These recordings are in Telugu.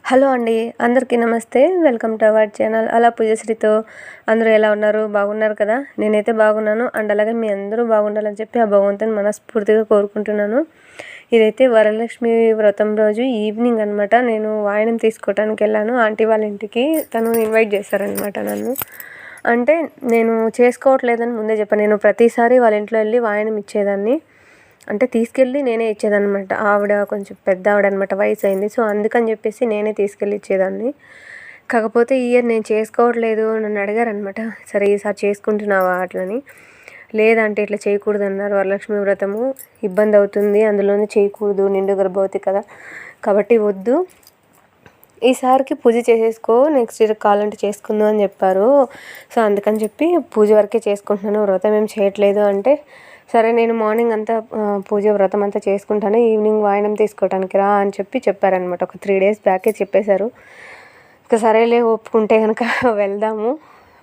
హలో అండి, అందరికీ నమస్తే. వెల్కమ్ టు అవర్ ఛానల్ అలా పూజశ్రీతో. అందరూ ఎలా ఉన్నారు? బాగున్నారు కదా? నేనైతే బాగున్నాను. అండ్ అలాగే మీ అందరూ బాగుండాలని చెప్పి ఆ భగవంతుని మనస్ఫూర్తిగా కోరుకుంటున్నాను. ఇదైతే వరలక్ష్మి వ్రతం రోజు ఈవినింగ్ అనమాట. నేను వాయనం తీసుకోవడానికి వెళ్ళాను ఆంటీ వాళ్ళ ఇంటికి. తను ఇన్వైట్ చేశారనమాట నన్ను. అంటే నేను చేసుకోవట్లేదని ముందే చెప్పాను. నేను ప్రతిసారి వాళ్ళ ఇంట్లో వెళ్ళి వాయనం ఇచ్చేదాన్ని. అంటే తీసుకెళ్ళి నేనే ఇచ్చేదనమాట. ఆవిడ కొంచెం పెద్ద ఆవిడ అనమాట, వయసు అయింది. సో అందుకని చెప్పేసి నేనే తీసుకెళ్ళి ఇచ్చేదాన్ని. కాకపోతే ఈ ఇయర్ నేను చేసుకోవట్లేదు. నన్ను అడిగారనమాట, సరే ఈసారి చేసుకుంటున్నావా అట్లని. లేదంటే ఇట్లా చేయకూడదు అన్నారు. వరలక్ష్మి వ్రతము ఇబ్బంది అవుతుంది, అందులోనే చేయకూడదు, నిండు గర్భవతి కదా, కాబట్టి వద్దు, ఈసారికి పూజ చేసేసుకో, నెక్స్ట్ ఇయర్ కావాలంటే చేసుకుందాం అని చెప్పారు. సో అందుకని చెప్పి పూజ వరకే చేసుకుంటున్నాను, వ్రతం ఏం చేయట్లేదు అంటే, సరే నేను మార్నింగ్ అంతా పూజ వ్రతం అంతా చేసుకుంటాను, ఈవినింగ్ వాయనం తీసుకోవడానికి రా అని చెప్పారనమాట. ఒక 3 days బ్యాకే చెప్పేశారు. ఇక సరేలే ఒప్పుకుంటే కనుక వెళ్దాము,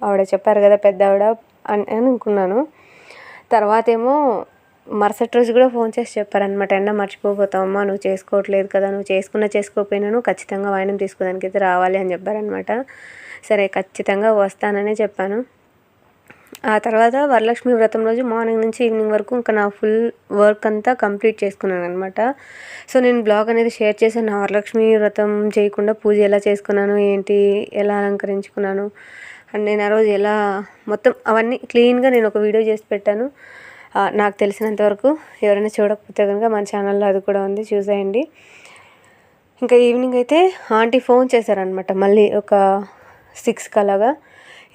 ఆవిడ చెప్పారు కదా పెద్ద ఆవిడ అని అనుకున్నాను. తర్వాత ఏమో మరుసటి రోజు కూడా ఫోన్ చేసి చెప్పారనమాట, ఎండ మర్చిపోతావమ్మా, నువ్వు చేసుకోవట్లేదు కదా, నువ్వు చేసుకోకపోయినాను ఖచ్చితంగా వాయనం తీసుకోవడానికి అయితే రావాలి అని చెప్పారనమాట. సరే ఖచ్చితంగా వస్తాననే చెప్పాను. ఆ తర్వాత వరలక్ష్మి వ్రతం రోజు మార్నింగ్ నుంచి ఈవినింగ్ వరకు ఇంకా నా ఫుల్ వర్క్ అంతా కంప్లీట్ చేసుకున్నాను అనమాట. సో నేను బ్లాగ్ అనేది షేర్ చేశాను, నా వరలక్ష్మి వ్రతం చేయకుండా పూజ ఎలా చేసుకున్నాను, ఏంటి, ఎలా అలంకరించుకున్నాను అండ్ నేను ఆ రోజు ఎలా మొత్తం అవన్నీ క్లీన్గా నేను ఒక వీడియో చేసి పెట్టాను. నాకు తెలిసినంత వరకు ఎవరైనా చూడకపోతే కనుక మన ఛానల్లో అది కూడా ఉంది, చూసేయండి. ఇంకా ఈవినింగ్ అయితే ఆంటీ ఫోన్ చేశారనమాట మళ్ళీ ఒక 6కి అలాగా.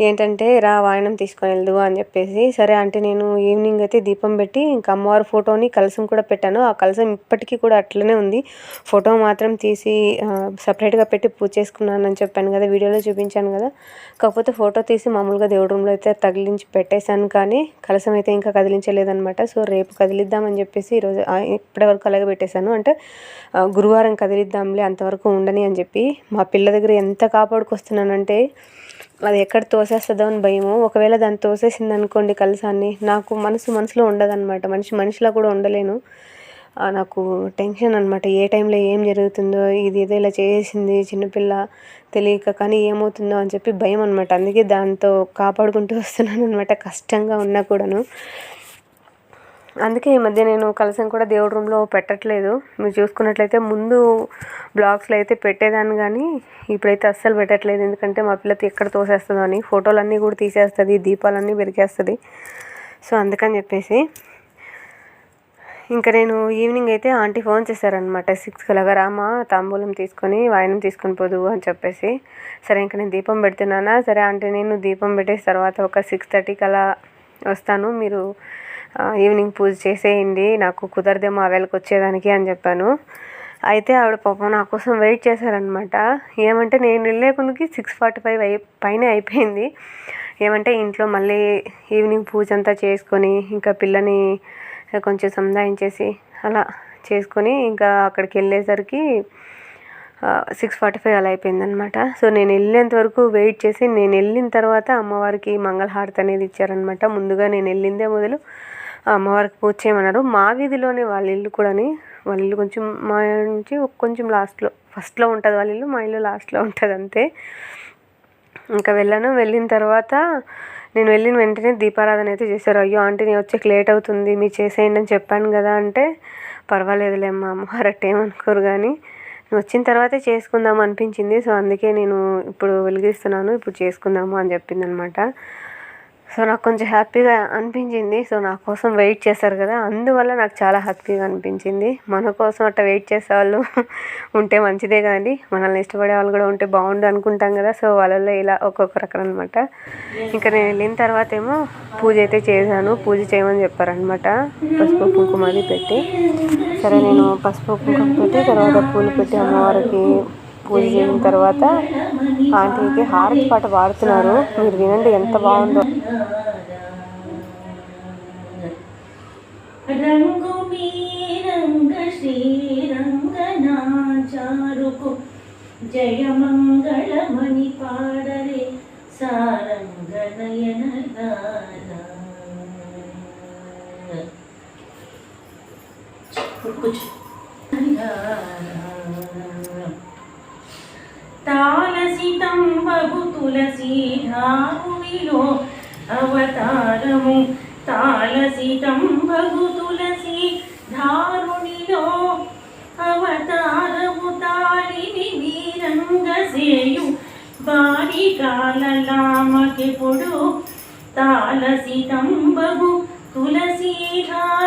ఏంటంటే రా వాయనం తీసుకొని వెళ్దు అని చెప్పేసి. సరే అంటే నేను ఈవినింగ్ అయితే దీపం పెట్టి ఇంకా అమ్మవారి ఫోటోని కలసం కూడా పెట్టాను. ఆ కలసం ఇప్పటికీ కూడా అట్లనే ఉంది. ఫోటో మాత్రం తీసి సపరేట్గా పెట్టి పూజ చేసుకున్నాను అని చెప్పాను కదా, వీడియోలో చూపించాను కదా. కాకపోతే ఫోటో తీసి మామూలుగా దేవుడి రూమ్లో అయితే తగిలించి పెట్టేశాను, కానీ కలసం అయితే ఇంకా కదిలించలేదనమాట. సో రేపు కదిలిద్దామని చెప్పేసి ఈరోజు ఇప్పటివరకు అలాగే పెట్టేశాను. అంటే గురువారం కదిలిద్దాంలే, అంతవరకు ఉండని అని చెప్పి. మా పిల్ల దగ్గర ఎంత కాపాడుకొస్తున్నానంటే అది ఎక్కడ తోసేస్తుందో అని భయము. ఒకవేళ దాన్ని తోసేసింది అనుకోండి కలసాన్ని, నాకు మనసులో ఉండదన్నమాట. మనిషిలా కూడా ఉండలేను. నాకు టెన్షన్ అనమాట, ఏ టైంలో ఏం జరుగుతుందో, ఇది ఏదో ఇలా చేసింది చిన్నపిల్ల తెలియక, కానీ ఏమవుతుందో అని చెప్పి భయం అనమాట. అందుకే దాంతో కాపాడుకుంటూ వస్తున్నాను అనమాట, కష్టంగా ఉన్నా కూడాను. అందుకే ఈ మధ్య నేను కలసం కూడా దేవుడి రూమ్లో పెట్టట్లేదు. మీరు చూసుకున్నట్లయితే ముందు బ్లాగ్స్లో అయితే పెట్టేదాన్ని, కానీ ఇప్పుడైతే అస్సలు పెట్టట్లేదు. ఎందుకంటే మా పిల్లతో ఎక్కడ తోసేస్తుందో అని, ఫోటోలన్నీ కూడా తీసేస్తుంది, దీపాలన్నీ పెరిగేస్తుంది. సో అందుకని చెప్పేసి ఇంకా నేను ఈవినింగ్ అయితే ఆంటీ ఫోన్ చేశారనమాట, 6కి అలాగా, రామా తాంబూలం తీసుకొని వాయనం తీసుకొని పోదు అని చెప్పేసి. సరే ఇంకా నేను దీపం పెడుతున్నానా, సరే ఆంటీ నేను దీపం పెట్టేసి తర్వాత ఒక 6:30కి అలా వస్తాను, మీరు ఈవినింగ్ పూజ చేసేయండి, నాకు కుదరదేమో ఆ వేళకి వచ్చేదానికి అని చెప్పాను. అయితే ఆవిడ పాపం నా కోసం వెయిట్ చేశారనమాట. ఏమంటే నేను వెళ్ళే కొందుకి 6:45 పైనే అయిపోయింది. ఏమంటే ఇంట్లో మళ్ళీ ఈవినింగ్ పూజ అంతా చేసుకొని ఇంకా పిల్లని కొంచెం సంధాయించేసి అలా చేసుకొని ఇంకా అక్కడికి వెళ్ళేసరికి 6:45 అలా అయిపోయిందనమాట. సో నేను వెళ్ళేంత వరకు వెయిట్ చేసి, నేను వెళ్ళిన తర్వాత అమ్మవారికి మంగళహారతి అనేది ఇచ్చారనమాట. ముందుగా నేను వెళ్ళిందే మొదలు అమ్మవారికి పూజ చేయమన్నారు. మా వీధిలోనే వాళ్ళ ఇల్లు కూడాని, వాళ్ళ ఇల్లు కొంచెం మా నుంచి కొంచెం లాస్ట్లో, ఫస్ట్లో ఉంటుంది వాళ్ళ ఇల్లు, మా ఇల్లు లాస్ట్లో ఉంటుంది అంతే. ఇంకా వెళ్ళిన తర్వాత నేను వెళ్ళిన వెంటనే దీపారాధన అయితే చేశారు. అయ్యో ఆంటీ నేను వచ్చేకి లేట్ అవుతుంది, మీరు చేసేయండి అని చెప్పాను కదా అంటే, పర్వాలేదులే అమ్మ, అమ్మవారు అట్టేమనుకోరు, కానీ నువ్వు వచ్చిన తర్వాతే చేసుకుందాము అనిపించింది, సో అందుకే నేను ఇప్పుడు వెలిగిస్తున్నాను, ఇప్పుడు చేసుకుందాము అని చెప్పింది అనమాట. సో నాకు కొంచెం హ్యాపీగా అనిపించింది. సో నా కోసం వెయిట్ చేశారు కదా, అందువల్ల నాకు చాలా హ్యాపీగా అనిపించింది. మన కోసం అట్లా వెయిట్ చేసేవాళ్ళు ఉంటే మంచిదే కదండి, మనల్ని ఇష్టపడే వాళ్ళు కూడా ఉంటే బాగుండు అనుకుంటాం కదా. సో వాళ్ళల్లో ఇలా ఒక్కొక్క రకం అనమాట. ఇంకా నేను వెళ్ళిన తర్వాత ఏమో పూజ అయితే చేశాను. పూజ చేయమని చెప్పారనమాట, పసుపు కుంకుమ అది పెట్టి. సరే నేను పసుపు కుంకుమ పెట్టి తర్వాత పూలు పెట్టి అమ్మవారికి పూజ చేసిన తర్వాత ఆంటీకి హారతి పాట పాడుతున్నారు, మీరు వినండి ఎంత బాగుందో. రంగు మీరంగ శ్రీరంగనాచారుకు జయమంగళమణి పాడరే సారంగనయన తాళసితంబగు తులసీధారునిలో అవతారము తాళసితంబగు తులసీధారునిలో అవతారము తాళిని వీరంగసేయు బాలికాలలామకెప్పుడు తాళసితంబగు తులసీధారునిలో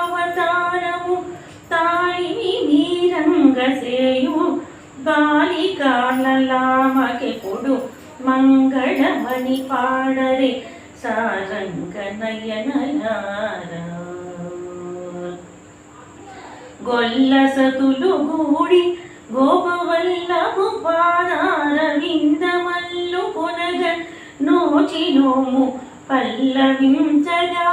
అవతారము తాళిని వీరంగసేయు బాలికాలలామకెప్పుడు మంగళమణి పాడరే సారంగ నయనలారా గొల్లసతులు గూడి గోపవల్లభు పాదార విందమల్లు కొనగ నోచి నోము పల్లవించగా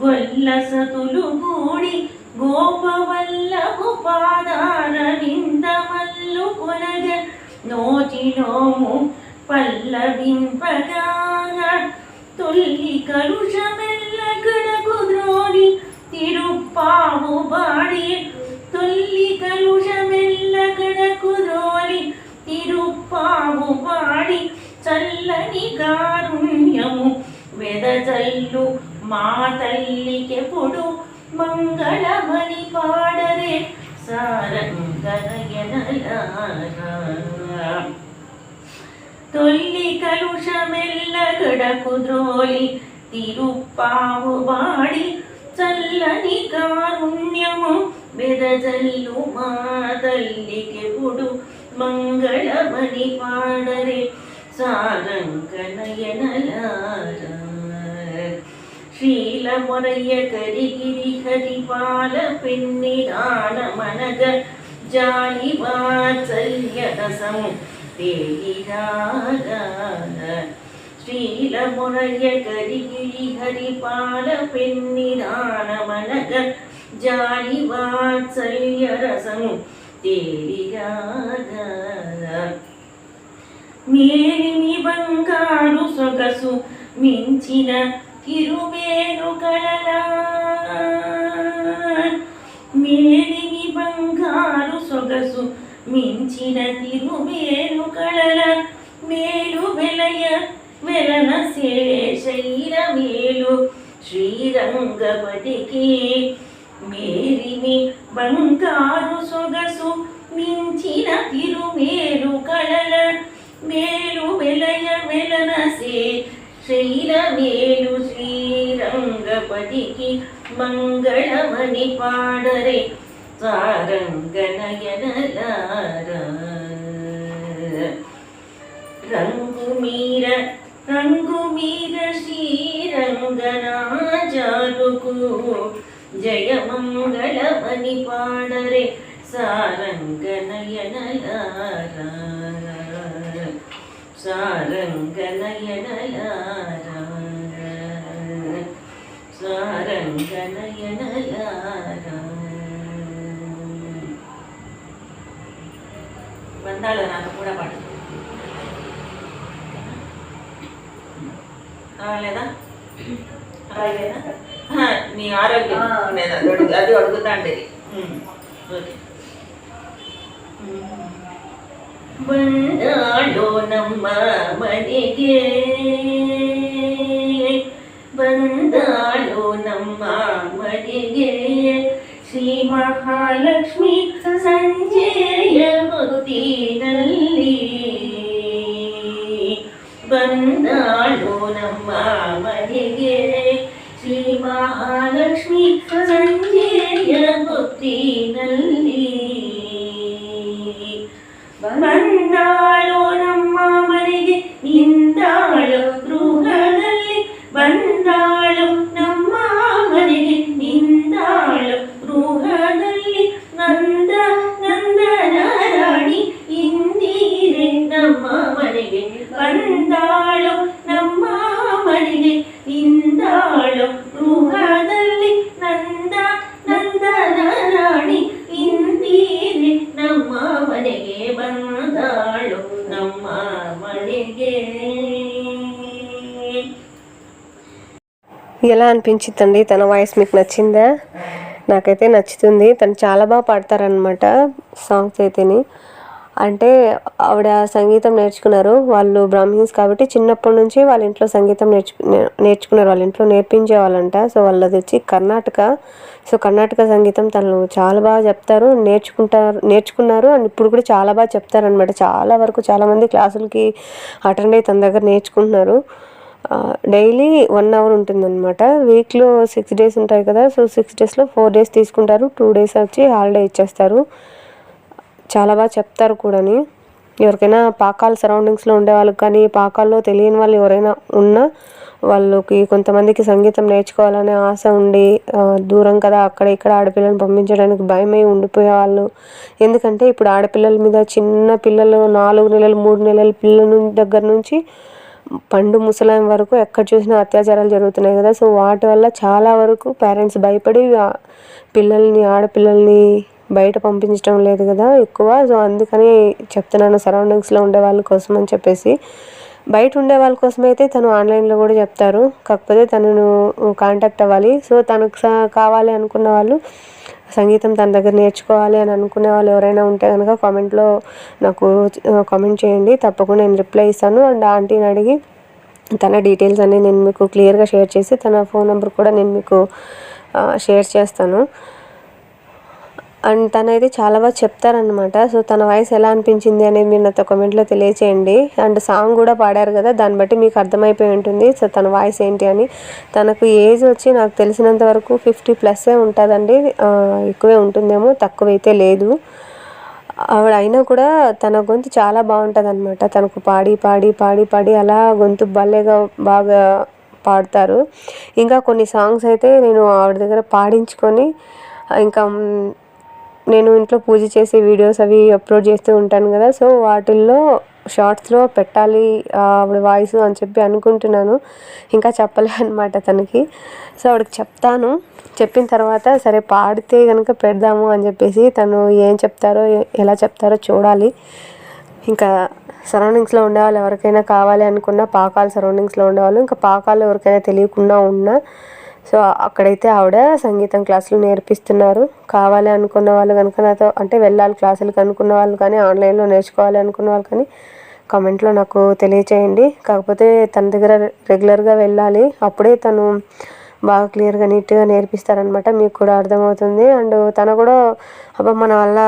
గొల్లసతులు గూడి గోపవల్లభు పాదార విందమల్లు కొనగ నోచి నోము పల్లవింపగా తొల్లి కలుషమెల్ల గడకు ద్రోణి తిరుప్పావు బాడి తొల్లి కలుషమెల్ల గడకు ద్రోణి తిరుప్పావు బాడి చల్లని కారుణ్యము వెదజల్లు మా తల్లికెప్పుడు మంగళమణి పాడరే సారంగనయనలారా తొల్లి కలుషమెల్ల గడకు ద్రోలి తిరుప్పావు బాడి చల్లని కారుణ్యము వెదజల్లు మా తల్లికెప్పుడు మంగళమణి పాడరే సారంగనయనలారా శ్రీలమొరయ్య కరిగిరి హరిపాల పెన్నిరాన మనగ జాలి వాత్సల్య రసము తేలిరాగా శ్రీలమొరయ్య కరిగిరి హరిపాల పెన్నిరాన మనగ జాలి వాత్సల్య రసము తేలిరాగా మేలిమి బంగారు సొగసు మించిన తిరుమేరు కళలా మేలిమి బంగారు సొగసు మించిన తిరుమేరు కళల మేలు వెలయ వెలన శేషైర మేలు శ్రీరంగపతికి మేలిమి బంగారు సొగసు మించిన తిరుమేరు కళల మేలు వెలయ వెలన శైలమేలు శ్రీరంగపతికి మంగళమణి పాడరే సారంగనయనలారా రంగుమీర శ్రీరంగనాజారుకు జయమంగళమణి పాడరే సారంగనయనలారా సారంగనయనలారా సారంగనయనలారా వందాల నాకు కూడా పాడు లేదా అలాగేనా నీ ఆరోగ్యం అది అడుగుతాండి ఓకే ಬಂದಾಳೋ ನಮ್ಮ ಮನೆಗೆ ಬಂದಾಳೋ ನಮ್ಮ ಮನೆಗೆ ಶ್ರೀ ಮಹಾಲಕ್ಷ್ಮಿ ಸಂಜೆಯ ಹೊತ್ತಿನಲ್ಲಿ ಬಂದಾಳೋ ನಮ್ಮ ಮನೆಗೆ ಶ್ರೀ ಮಹಾಲಕ್ಷ್ಮಿ ಸಂಜೆಯ ಹೊತ್ತಿನಲ್ಲಿ ಬಂದಾಳು ನಮ್ಮ ಮನೆಗೆ ನಿಂದಾಳು ಗೃಹದಲ್ಲಿ ಬಂದಾಳು ನಮ್ಮ ಮನೆಗೆ ನಿಂದಾಳು ಗೃಹದಲ್ಲಿ ನಂದನ ರಾಣಿ ಇಂದಿರೆ ನಮ್ಮ ಮನೆಗೆ ಬಂದಾಳು ನಮ್ಮ ಮನೆಗೆ ನಿಂದಾಳು ಗೃಹದಲ್ಲಿ ನಂದನ ರಾಣಿ ಇಂದಿರೆ ನಮ್ಮ ಮನೆಗೆ ಬಂದಾಳು ನಮ್ಮ ಮನೆಗೆ. ఎలా అనిపించిందండి తన వాయిస్ మీకు నచ్చిందా? నాకైతే నచ్చుతుంది. తను చాలా బాగా పాడతారనమాట సాంగ్స్ అయితేని. అంటే ఆవిడ సంగీతం నేర్చుకున్నారు. వాళ్ళు బ్రాహ్మిన్స్ కాబట్టి చిన్నప్పటి నుంచి వాళ్ళ ఇంట్లో సంగీతం నేర్చుకున్నారు. వాళ్ళ ఇంట్లో నేర్పించేవాళ్ళంట. సో వాళ్ళది వచ్చి కర్ణాటక. సో కర్ణాటక సంగీతం తను చాలా బాగా చెప్తారు, నేర్చుకున్నారు. అండ్ ఇప్పుడు కూడా చాలా బాగా చెప్తారనమాట. చాలా వరకు చాలామంది క్లాసులకి అటెండ్ అయ్యి తన దగ్గర నేర్చుకుంటున్నారు. డైలీ 1 అవర్ ఉంటుందన్నమాట. వీక్లో 6 డేస్ ఉంటాయి కదా. సో 6 డేస్లో 4 డేస్ తీసుకుంటారు, 2 డేస్ వచ్చి హాలిడే ఇచ్చేస్తారు. చాలా బాగా చెప్తారు కూడాని. ఎవరికైనా పాకాల సరౌండింగ్స్లో ఉండే వాళ్ళకి కానీ, పాకాల్లో తెలియని వాళ్ళు ఎవరైనా ఉన్నా వాళ్ళకి కొంతమందికి సంగీతం నేర్చుకోవాలనే ఆశ ఉండి దూరం కదా, అక్కడ ఇక్కడ ఆడపిల్లలను పంపించడానికి భయమై ఉండిపోయే వాళ్ళు. ఎందుకంటే ఇప్పుడు ఆడపిల్లల మీద చిన్న పిల్లలు 4 నెలలు 3 నెలల పిల్లల దగ్గర నుంచి పండు ముసలాం వరకు ఎక్కడ చూసినా అత్యాచారాలు జరుగుతున్నాయి కదా. సో వాటి వల్ల చాలా వరకు పేరెంట్స్ భయపడి ఆడపిల్లల్ని బయట పంపించడం లేదు కదా ఎక్కువ. సో అందుకని చెప్తున్నాను, సరౌండింగ్స్లో ఉండే వాళ్ళ కోసం అని చెప్పేసి. బయట ఉండే వాళ్ళ కోసం అయితే తను ఆన్లైన్లో కూడా చెప్తారు, కాకపోతే తనను కాంటాక్ట్ అవ్వాలి. సో తనకు కావాలి అనుకున్న వాళ్ళు, సంగీతం తన దగ్గర నేర్చుకోవాలి అని అనుకునే వాళ్ళు ఎవరైనా ఉంటే కనుక కామెంట్లో నాకు కామెంట్ చేయండి, తప్పకుండా నేను రిప్లై ఇస్తాను. అండ్ ఆంటీని అడిగి తన డీటెయిల్స్ అన్నీ నేను మీకు క్లియర్గా షేర్ చేసి తన ఫోన్ నెంబర్ కూడా నేను మీకు షేర్ చేస్తాను. అండ్ తనైతే చాలా బాగా చెప్తారనమాట. సో తన వాయిస్ ఎలా అనిపించింది అనేది మీరు నాతో కామెంట్లో తెలియచేయండి. అండ్ సాంగ్ కూడా పాడారు కదా, దాన్ని బట్టి మీకు అర్థమైపోయి ఉంటుంది సో తన వాయిస్ ఏంటి అని. తనకు ఏజ్ వచ్చి నాకు తెలిసినంత వరకు 50+ ఉంటుందండి. ఎక్కువే ఉంటుందేమో, తక్కువైతే లేదు. ఆవిడ అయినా కూడా తన గొంతు చాలా బాగుంటుంది అనమాట. తనకు పాడి పాడి పాడి పాడి అలా గొంతు భలేగా బాగా పాడతారు. ఇంకా కొన్ని సాంగ్స్ అయితే నేను ఆవిడ దగ్గర పాడించుకొని, ఇంకా నేను ఇంట్లో పూజ చేసే వీడియోస్ అవి అప్లోడ్ చేస్తూ ఉంటాను కదా. సో వాటిల్లో షార్ట్స్లో పెట్టాలి ఆవిడ వాయిస్ అని చెప్పి అనుకుంటున్నాను. ఇంకా చెప్పలే అనమాట తనకి. సో ఆవిడకి చెప్తాను, చెప్పిన తర్వాత సరే పాడితే కనుక పెడదాము అని చెప్పేసి తను ఏం చెప్తారో ఎలా చెప్తారో చూడాలి. ఇంకా సరౌండింగ్స్లో ఉండేవాళ్ళు ఎవరికైనా కావాలి అనుకున్న, పాకాల సరౌండింగ్స్లో ఉండేవాళ్ళు, ఇంకా పాకాలు ఎవరికైనా తెలియకుండా ఉన్నా సో అక్కడైతే ఆవిడ సంగీతం క్లాసులు నేర్పిస్తున్నారు. కావాలి అనుకున్న వాళ్ళు కనుక నాతో అంటే వెళ్ళాలి క్లాసులకు అనుకున్న వాళ్ళు కానీ, ఆన్లైన్లో నేర్చుకోవాలి అనుకున్న వాళ్ళు కానీ కామెంట్లో నాకు తెలియచేయండి. కాకపోతే తన దగ్గర రెగ్యులర్గా వెళ్ళాలి, అప్పుడే తను బాగా క్లియర్గా నీట్గా నేర్పిస్తారనమాట, మీకు కూడా అర్థమవుతుంది. అండ్ తను కూడా అబ్బా మన వల్ల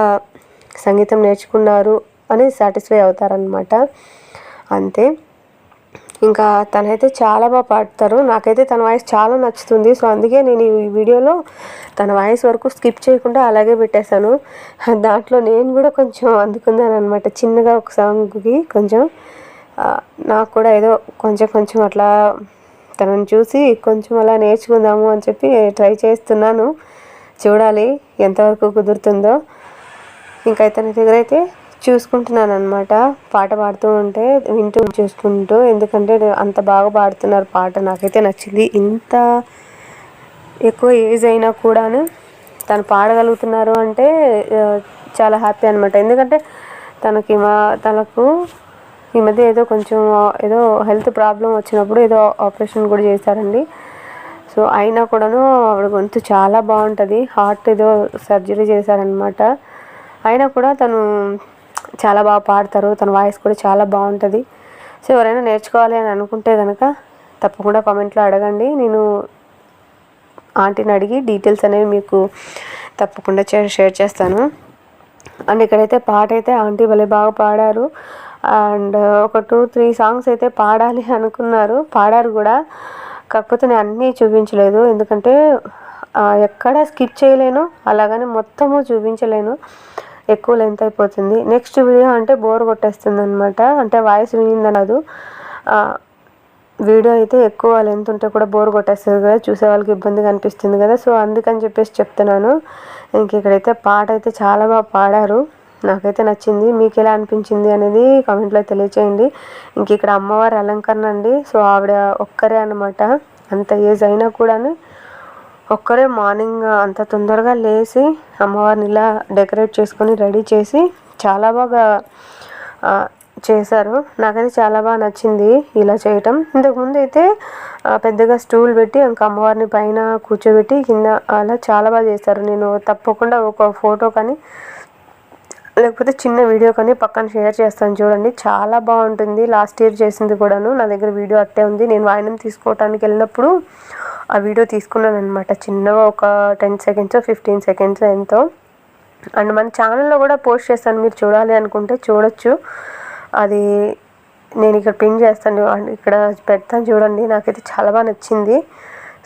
సంగీతం నేర్చుకున్నారు అని సాటిస్ఫై అవుతారనమాట. అంతే. ఇంకా తనైతే చాలా బాగా పాడతారు. నాకైతే తన వాయిస్ చాలా నచ్చుతుంది. సో అందుకే నేను ఈ వీడియోలో తన వాయిస్ వరకు స్కిప్ చేయకుండా అలాగే పెట్టేశాను. దాంట్లో నేను కూడా కొంచెం అందుకున్నాను అనమాట, చిన్నగా ఒక సాంగ్కి కొంచెం నాకు కూడా ఏదో కొంచెం అట్లా తనని చూసి కొంచెం అలా నేర్చుకుందాము అని చెప్పి ట్రై చేస్తున్నాను. చూడాలి ఎంతవరకు కుదురుతుందో. ఇంకా తన దగ్గర అయితే చూసుకుంటున్నాను అనమాట, పాట పాడుతూ ఉంటే వింటూ చూసుకుంటూ. ఎందుకంటే అంత బాగా పాడుతున్నారు పాట, నాకైతే నచ్చింది. ఇంత ఎక్కువ ఏజ్ అయినా కూడాను తను పాడగలుగుతున్నారు అంటే చాలా హ్యాపీ అనమాట. ఎందుకంటే తనకు ఈ మధ్య ఏదో హెల్త్ ప్రాబ్లం వచ్చినప్పుడు ఏదో ఆపరేషన్ కూడా చేశారండి. సో అయినా కూడాను ఆవిడ గొంతు చాలా బాగుంటుంది. హార్ట్ ఏదో సర్జరీ చేశారనమాట. అయినా కూడా తను చాలా బాగా పాడతారు, తన వాయిస్ కూడా చాలా బాగుంటుంది. సో ఎవరైనా నేర్చుకోవాలి అని అనుకుంటే కనుక తప్పకుండా కామెంట్లో అడగండి, నేను ఆంటీని అడిగి డీటెయిల్స్ అనేవి మీకు తప్పకుండా షేర్ చేస్తాను. అండ్ ఇక్కడైతే పాట అయితే ఆంటీ భలే బాగా పాడారు. అండ్ ఒక 2-3 సాంగ్స్ అయితే పాడాలి అనుకున్నారు, పాడారు కూడా. కాకపోతే నేను అన్నీ చూపించలేదు, ఎందుకంటే ఎక్కడ స్కిప్ చేయలేను, అలాగని మొత్తము చూపించలేను, ఎక్కువ లెంత్ అయిపోతుంది. నెక్స్ట్ వీడియో అంటే బోర్ కొట్టేస్తుంది అనమాట. అంటే వాయిస్ వినిందనదు, వీడియో అయితే ఎక్కువ లెంత్ ఉంటే కూడా బోర్ కొట్టేస్తుంది కదా, చూసే వాళ్ళకి ఇబ్బందిగా అనిపిస్తుంది కదా. సో అందుకని చెప్పేసి చెప్తున్నాను. ఇంక ఇక్కడైతే పాట అయితే చాలా బాగా పాడారు, నాకైతే నచ్చింది. మీకు ఎలా అనిపించింది అనేది కామెంట్లో తెలియచేయండి. ఇంక ఇక్కడ అమ్మవారి అలంకరణ అండి. సో ఆవిడ ఒక్కరే అనమాట, అంత ఏజ్ అయినా కూడాను ఒక్కరే మార్నింగ్ అంత తొందరగా లేచి అమ్మవారిని ఇలా డెకరేట్ చేసుకొని రెడీ చేసి చాలా బాగా చేశారు. నాకైతే చాలా బాగా నచ్చింది ఇలా చేయటం. ఇంతకుముందు అయితే పెద్దగా స్టూల్ పెట్టి ఇంకా అమ్మవారిని పైన కూర్చోబెట్టి కింద అలా చాలా బాగా చేశారు. నేను తప్పకుండా ఒక ఫోటో కానీ లేకపోతే చిన్న వీడియో కానీ పక్కన షేర్ చేస్తాను చూడండి, చాలా బాగుంటుంది. లాస్ట్ ఇయర్ చేసింది కూడాను, నా దగ్గర వీడియో అట్టే ఉంది. నేను వాయినం తీసుకోవటానికి వెళ్ళినప్పుడు ఆ వీడియో తీసుకున్నాను అనమాట. చిన్నగా ఒక 10 సెకండ్స్ 15 సెకండ్స్ ఎంతో. అండ్ మన ఛానల్లో కూడా పోస్ట్ చేస్తాను, మీరు చూడాలి అనుకుంటే చూడొచ్చు. అది నేను ఇక్కడ పిన్ చేస్తాను అండ్ ఇక్కడ పెడతాను చూడండి. నాకైతే చాలా బాగా నచ్చింది.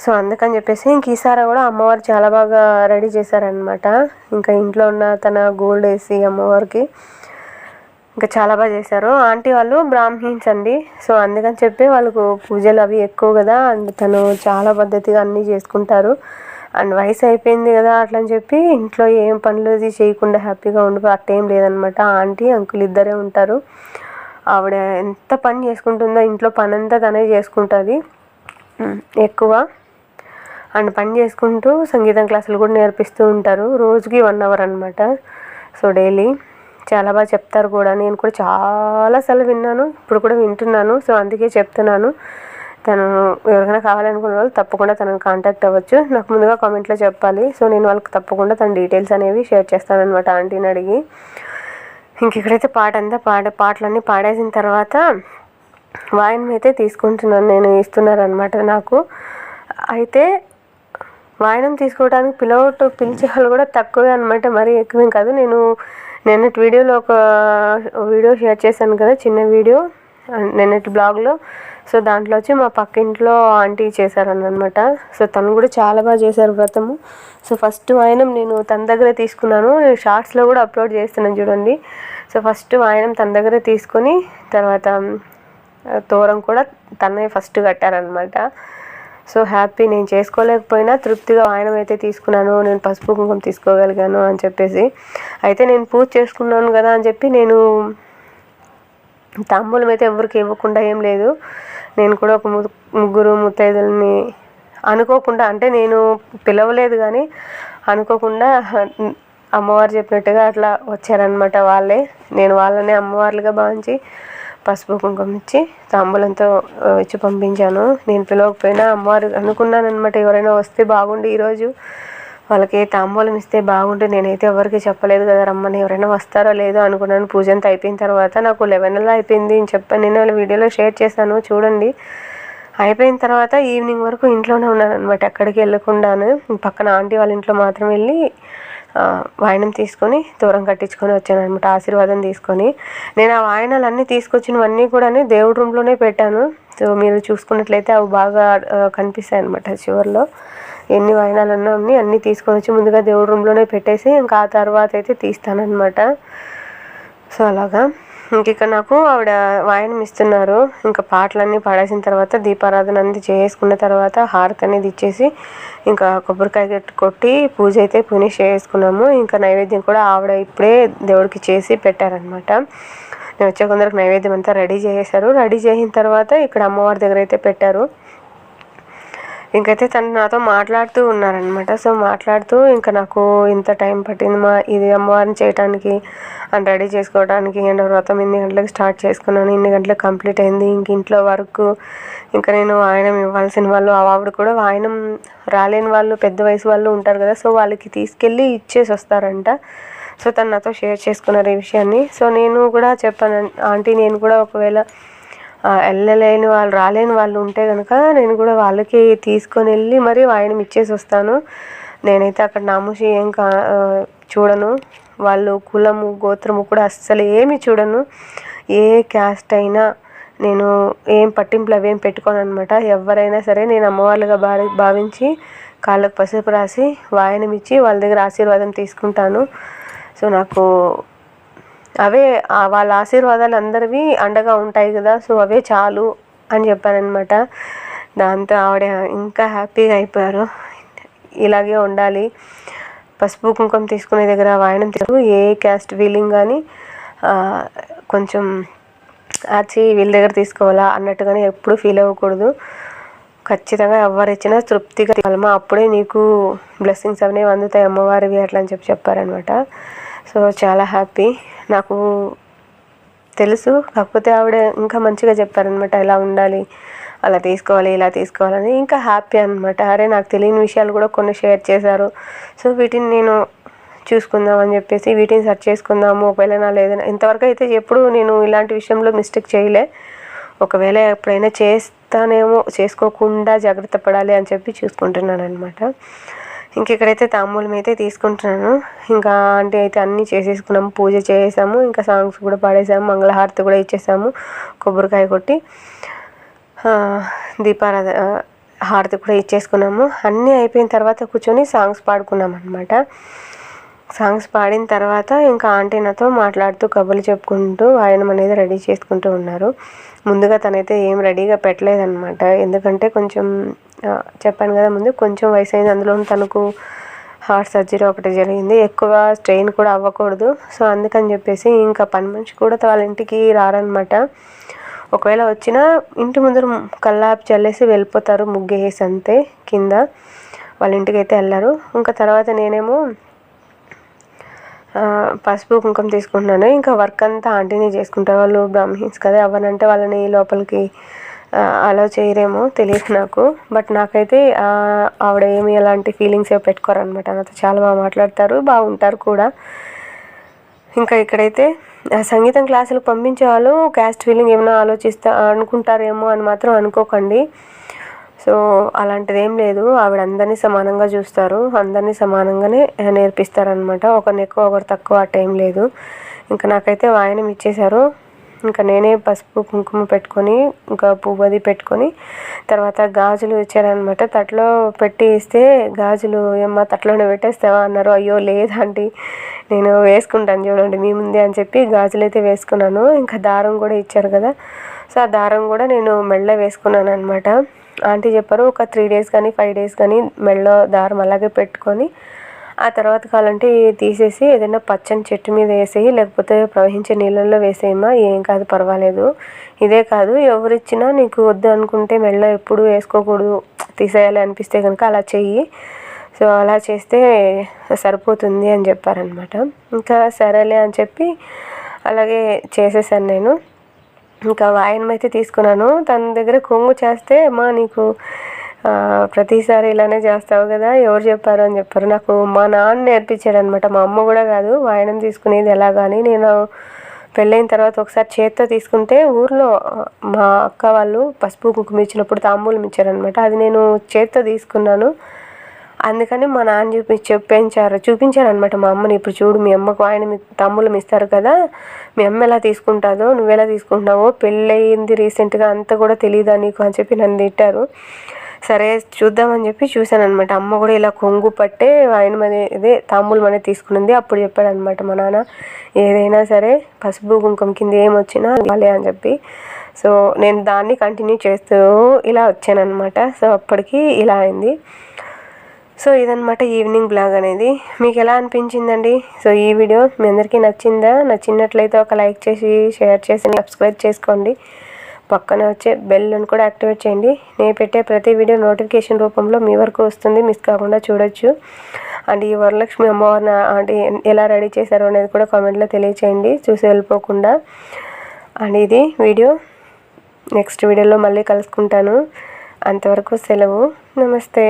సో అందుకని చెప్పేసి ఇంక ఈసారి కూడా అమ్మవారు చాలా బాగా రెడీ చేశారనమాట. ఇంకా ఇంట్లో ఉన్న తన గోల్డ్ వేసి అమ్మవారికి ఇంకా చాలా బాగా చేశారు. ఆంటీ వాళ్ళు బ్రాహ్మీన్స్ అండి. సో అందుకని చెప్పి వాళ్ళకు పూజలు అవి ఎక్కువ కదా, అండ్ తను చాలా పద్ధతిగా అన్నీ చేసుకుంటారు. అండ్ వయసు అయిపోయింది కదా అట్లని చెప్పి ఇంట్లో ఏం పనులు చేయకుండా హ్యాపీగా ఉండిపో అట్టేం లేదనమాట. ఆంటీ అంకుల్ ఇద్దరే ఉంటారు. ఆవిడ ఎంత పని చేసుకుంటుందో, ఇంట్లో పని అంతా తనే చేసుకుంటుంది ఎక్కువ. అండ్ పని చేసుకుంటూ సంగీతం క్లాసులు కూడా నేర్పిస్తూ ఉంటారు, రోజుకి 1 అవర్ అనమాట. సో డైలీ చాలా బాగా చెప్తారు కూడా. నేను కూడా చాలాసార్లు విన్నాను, ఇప్పుడు కూడా వింటున్నాను. సో అందుకే చెప్తున్నాను. తను ఎవరికైనా కావాలనుకున్న వాళ్ళు తప్పకుండా తనను కాంటాక్ట్ అవ్వచ్చు. నాకు ముందుగా కామెంట్లో చెప్పాలి. సో నేను వాళ్ళకి తప్పకుండా తన డీటెయిల్స్ అనేవి షేర్ చేస్తాను అనమాట ఆంటీని అడిగి. ఇంక ఇక్కడైతే పాటలన్నీ పాడేసిన తర్వాత వాయినం అయితే తీసుకుంటున్నాను, నేను ఇస్తున్నారనమాట నాకు. అయితే వాయినం తీసుకోవడానికి పిలిచే వాళ్ళు కూడా తక్కువే అనమాట, మరీ ఎక్కువేం కాదు. నేను నిన్నటి వీడియోలో ఒక వీడియో షేర్ చేశాను కదా, చిన్న వీడియో నిన్నటి బ్లాగ్లో. సో దాంట్లో వచ్చి మా పక్క ఇంట్లో ఆంటీ చేశారనమాట. సో తను కూడా చాలా బాగా చేశారు వ్రతము. సో ఫస్ట్ వాయినం నేను తన దగ్గరే తీసుకున్నాను, నేను షార్ట్స్లో కూడా అప్లోడ్ చేస్తున్నాను చూడండి. సో ఫస్ట్ వాయినం తన దగ్గరే తీసుకొని తర్వాత తోరం కూడా తనే ఫస్ట్ కట్టారనమాట. సో హ్యాపీ, నేను చేసుకోలేకపోయినా తృప్తిగా వాయినం అయితే తీసుకున్నాను, నేను పసుపు కుంకుమ తీసుకోగలిగాను అని చెప్పేసి. అయితే నేను పూజ చేసుకున్నాను కదా అని చెప్పి నేను తాంబూలం అయితే ఎవరికి ఇవ్వకుండా ఏం లేదు. నేను కూడా ఒక ముగ్గురు ముత్తైదుల్ని అనుకోకుండా, అంటే నేను పిలవలేదు కానీ అనుకోకుండా అమ్మవారు చెప్పినట్టుగా అట్లా వచ్చారనమాట వాళ్ళే. నేను వాళ్ళనే అమ్మవార్లుగా భావించి పసుపు కుంకుమ ఇచ్చి తాంబూలంతో ఇచ్చి పంపించాను. నేను పిలవకపోయినా అమ్మవారు అనుకున్నాను అనమాట, ఎవరైనా వస్తే బాగుండి ఈరోజు వాళ్ళకి తాంబూలం ఇస్తే బాగుంటుంది. నేనైతే ఎవరికి చెప్పలేదు కదా రమ్మని, ఎవరైనా వస్తారో లేదో అనుకున్నాను. పూజ అంతా అయిపోయిన తర్వాత నాకు 11 అలా అయిపోయింది అని చెప్పాను, నేను వాళ్ళ వీడియోలో షేర్ చేశాను చూడండి. అయిపోయిన తర్వాత ఈవినింగ్ వరకు ఇంట్లోనే ఉన్నాను అనమాట, ఎక్కడికి వెళ్ళకుండాను. పక్కన ఆంటీ వాళ్ళ ఇంట్లో మాత్రం వెళ్ళి వాయినం తీసుకొని దూరం కట్టించుకొని వచ్చాను అనమాట, ఆశీర్వాదం తీసుకొని. నేను ఆ వాయినాలన్నీ తీసుకొచ్చినవన్నీ కూడా దేవుడి రూమ్లోనే పెట్టాను. సో మీరు చూసుకున్నట్లయితే అవి బాగా కనిపిస్తాయి అనమాట చివరిలో. ఎన్ని వాయినాలు ఉన్నాయి అన్నీ తీసుకొని వచ్చి ముందుగా దేవుడి రూమ్లోనే పెట్టేసి ఇంకా ఆ తర్వాత అయితే తీస్తానన్నమాట. సో అలాగా ఇంక ఇక్కడ నాకు ఆవిడ వాయినం ఇస్తున్నారు. ఇంకా పాటలన్నీ పాడేసిన తర్వాత దీపారాధన అన్నీ చేసుకున్న తర్వాత హారతి అనేది ఇచ్చేసి ఇంకా కొబ్బరికాయ కొట్టి పూజ అయితే ఫినిష్ చేసుకున్నాము. ఇంకా నైవేద్యం కూడా ఆవిడ ఇప్పుడే దేవుడికి చేసి పెట్టారనమాట. నేను వచ్చే కొందరికి నైవేద్యం అంతా రెడీ చేసేసారు. రెడీ చేసిన తర్వాత ఇక్కడ అమ్మవారి దగ్గర అయితే పెట్టారు. ఇంకైతే తను నాతో మాట్లాడుతూ ఉన్నారనమాట. సో మాట్లాడుతూ ఇంకా నాకు ఇంత టైం పట్టింది ఇది అమ్మవారిని చేయడానికి అండ్ రెడీ చేసుకోవడానికి, అండ్ వ్రతం ఇన్ని గంటలకు స్టార్ట్ చేసుకున్నాను, ఇన్ని గంటలకు కంప్లీట్ అయింది. ఇంక ఇంట్లో వర్క్, ఇంకా నేను వాయినం ఇవ్వాల్సిన వాళ్ళు ఆవిడ కూడా వాయినం రాలేని వాళ్ళు పెద్ద వయసు వాళ్ళు ఉంటారు కదా, సో వాళ్ళకి తీసుకెళ్ళి ఇచ్చేసి వస్తారంట. సో తను నాతో షేర్ చేసుకున్నారు ఈ విషయాన్ని. సో నేను కూడా చెప్పాను, ఆంటీ నేను కూడా ఒకవేళ వెళ్ళలేని వాళ్ళు రాలేని వాళ్ళు ఉంటే కనుక నేను కూడా వాళ్ళకి తీసుకొని వెళ్ళి మరీ వాయినం ఇచ్చేసి వస్తాను. నేనైతే అక్కడ నామూషి ఏం చూడను, వాళ్ళు కులము గోత్రము కూడా అస్సలు ఏమి చూడను. ఏ క్యాస్ట్ అయినా నేను ఏం పట్టింపులు అవేం పెట్టుకోను అనమాట. ఎవరైనా సరే నేను అమ్మవాళ్ళుగా భావించి కాళ్ళకు పసుపు రాసి వాయినం ఇచ్చి వాళ్ళ దగ్గర ఆశీర్వాదం తీసుకుంటాను. సో నాకు అవే వాళ్ళ ఆశీర్వాదాలు అందరివి అండగా ఉంటాయి కదా, సో అవే చాలు అని చెప్పానమాట. దాంతో ఆవిడ ఇంకా హ్యాపీగా అయిపోయారు. ఇలాగే ఉండాలి, పసుపు కుంకుమ తీసుకునే దగ్గర వాయినం ఏ క్యాస్ట్ ఫీలింగ్ కానీ కొంచెం ఆచి వీళ్ళ దగ్గర తీసుకోవాలా అన్నట్టుగానే ఎప్పుడు ఫీల్ అవ్వకూడదు. ఖచ్చితంగా ఎవరు ఇచ్చినా తృప్తిగా తీసుకోవాలమ్మా, అప్పుడే నీకు బ్లెస్సింగ్స్ అనేవి అందుతాయి అమ్మవారివి అట్లా అని చెప్పారనమాట. సో చాలా హ్యాపీ, నాకు తెలుసు, కాకపోతే ఆవిడ ఇంకా మంచిగా చెప్పారనమాట, ఇలా ఉండాలి, అలా తీసుకోవాలి, ఇలా తీసుకోవాలని. ఇంకా హ్యాపీ అనమాట. అరే నాకు తెలియని విషయాలు కూడా కొన్ని షేర్ చేశారు. సో వీటిని నేను చూసుకుందాం అని చెప్పేసి వీటిని సెర్చ్ చేసుకుందాము, ఒకవేళ నా లేదన్నా. ఇంతవరకు అయితే ఎప్పుడు నేను ఇలాంటి విషయంలో మిస్టేక్ చేయలే. ఒకవేళ ఎప్పుడైనా చేస్తానేమో, చేసుకోకుండా జాగ్రత్త పడాలి అని చెప్పి చూసుకుంటున్నాను అనమాట. ఇంక ఇక్కడైతే తాంబూలం అయితే తీసుకుంటున్నాను. ఇంకా ఆంటీ అయితే అన్నీ చేసేసుకున్నాము, పూజ చేసాము, ఇంకా సాంగ్స్ కూడా పాడేసాము, మంగళహారతి కూడా ఇచ్చేసాము, కొబ్బరికాయ కొట్టి హారతి కూడా ఇచ్చేసుకున్నాము. అన్నీ అయిపోయిన తర్వాత కూర్చొని సాంగ్స్ పాడుకున్నాం అనమాట. సాంగ్స్ పాడిన తర్వాత ఇంకా ఆంటీ నాతో మాట్లాడుతూ కబుర్లు చెప్పుకుంటూ వాయనం అనేది రెడీ చేసుకుంటూ ఉన్నారు. ముందుగా తనైతే ఏం రెడీగా పెట్టలేదన్నమాట. ఎందుకంటే కొంచెం చెప్పాను కదా ముందు, కొంచెం వయసు అయింది, అందులో తనకు హార్ట్ సర్జరీ ఒకటి జరిగింది, ఎక్కువ స్ట్రెయిన్ కూడా అవ్వకూడదు. సో అందుకని చెప్పేసి ఇంకా పని మనిషి కూడా వాళ్ళ ఇంటికి రారనమాట. ఒకవేళ వచ్చినా ఇంటి ముందర కల్లాపి చల్లేసి వెళ్ళిపోతారు, ముగ్గేసి అంతే, కింద వాళ్ళ ఇంటికి అయితే వెళ్ళారు. ఇంకా తర్వాత నేనేమో పసుపు కుంకుమ తీసుకుంటున్నాను. ఇంకా వర్క్ అంతా ఆంటీని చేసుకుంటారు, వాళ్ళు బ్రాహ్మిన్స్ కదా, ఎవరంటే వాళ్ళని లోపలికి అలౌ చేయరేమో తెలియదు నాకు. బట్ నాకైతే ఆవిడ ఏమి అలాంటి ఫీలింగ్స్ పెట్టుకోరనమాట. నాతో చాలా బాగా మాట్లాడతారు, బాగుంటారు కూడా. ఇంకా ఇక్కడైతే సంగీతం క్లాసులకు పంపించే వాళ్ళు క్యాస్ట్ ఫీలింగ్ ఏమైనా అనుకుంటారేమో అని మాత్రం అనుకోకండి. సో అలాంటిది ఏం లేదు, ఆవిడ అందరినీ సమానంగా చూస్తారు, అందరినీ సమానంగానే నేర్పిస్తారనమాట. ఒకరిని ఎక్కువ ఒకరు తక్కువ ఆ టైం లేదు. ఇంకా నాకైతే వాయనం ఇచ్చేశారు. ఇంకా నేనే పసుపు కుంకుమ పెట్టుకొని ఇంకా పువ్వు అది పెట్టుకొని తర్వాత గాజులు ఇచ్చారనమాట. తట్లో పెట్టి ఇస్తే గాజులు ఏమ్మా తట్లోనే పెట్టేస్తావా అన్నారు. అయ్యో లేదండి, నేను వేసుకుంటాను చూడండి మీ ముందే అని చెప్పి గాజులు అయితే వేసుకున్నాను. ఇంకా దారం కూడా ఇచ్చారు కదా, సో ఆ దారం కూడా నేను మెడలో వేసుకున్నాను అనమాట. ఆంటీ చెప్పారు ఒక 3 days కానీ 5 days కానీ మెడలో దారం అలాగే పెట్టుకొని ఆ తర్వాత కావాలంటే తీసేసి ఏదైనా పచ్చని చెట్టు మీద వేసేయి, లేకపోతే ప్రవహించే నీళ్ళల్లో వేసేయమ్మా, ఏం కాదు పర్వాలేదు. ఇదే కాదు, ఎవరిచ్చినా నీకు వద్దు అనుకుంటే మెడలో ఎప్పుడు వేసుకోకూడదు, తీసేయాలి అనిపిస్తే కనుక అలా చెయ్యి, సో అలా చేస్తే సరిపోతుంది అని చెప్పారనమాట. ఇంకా సరేలే అని చెప్పి అలాగే చేసేసాను నేను. ఇంకా వాయనం అయితే తీసుకున్నాను. తన దగ్గర కొంగు చేస్తే అమ్మా నీకు ప్రతిసారి ఇలానే చేస్తావు కదా, ఎవరు చెప్పారు అని చెప్పారు. నాకు మా నాన్న నేర్పించాడు అనమాట, మా అమ్మ కూడా కాదు. వాయనం తీసుకునేది ఎలాగని నేను పెళ్ళైన తర్వాత ఒకసారి చేత్తో తీసుకుంటే ఊర్లో మా అక్క వాళ్ళు పసుపు కుంకుమ ఇచ్చినప్పుడు తాంబూలం ఇచ్చారనమాట, అది నేను చేత్తో తీసుకున్నాను. అందుకని మా నాన్న చూపించారనమాట మా అమ్మని. ఇప్పుడు చూడు మీ అమ్మకు ఆయన తాంబూలం ఇస్తారు కదా, మీ అమ్మ ఎలా తీసుకుంటుందో నువ్వెలా తీసుకుంటున్నావో, పెళ్ళయింది రీసెంట్గా అంతా కూడా తెలియదా నీకు అని చెప్పి నన్ను తిట్టారు. సరే చూద్దామని చెప్పి చూశాను అనమాట. అమ్మ కూడా ఇలా కొంగు పట్టే ఆయన ఇదే తాంబూలం అనేది తీసుకునింది. అప్పుడు చెప్పాడనమాట మా నాన్న, ఏదైనా సరే పసుపు కుంకుమ కింద ఏమొచ్చినా ఇవ్వాలి అని చెప్పి. సో నేను దాన్ని కంటిన్యూ చేస్తూ ఇలా వచ్చానమాట. సో అప్పటికి ఇలా అయింది. సో ఇదనమాట ఈవినింగ్ బ్లాగ్ అనేది. మీకు ఎలా అనిపించిందండి? సో ఈ వీడియో మీ అందరికీ నచ్చిందా? నచ్చినట్లయితే ఒక లైక్ చేసి షేర్ చేసి సబ్స్క్రైబ్ చేసుకోండి. పక్కన వచ్చే బెల్ని కూడా యాక్టివేట్ చేయండి. నేను పెట్టే ప్రతి వీడియో నోటిఫికేషన్ రూపంలో మీ వరకు వస్తుంది, మిస్ కాకుండా చూడొచ్చు. అండ్ ఈ వరలక్ష్మి అమ్మవారిని అంటే ఎలా రెడీ చేశారో అనేది కూడా కామెంట్లో తెలియచేయండి, చూసి వెళ్ళిపోకుండా. అండ్ ఇది వీడియో, నెక్స్ట్ వీడియోలో మళ్ళీ కలుసుకుంటాను. అంతవరకు సెలవు, నమస్తే.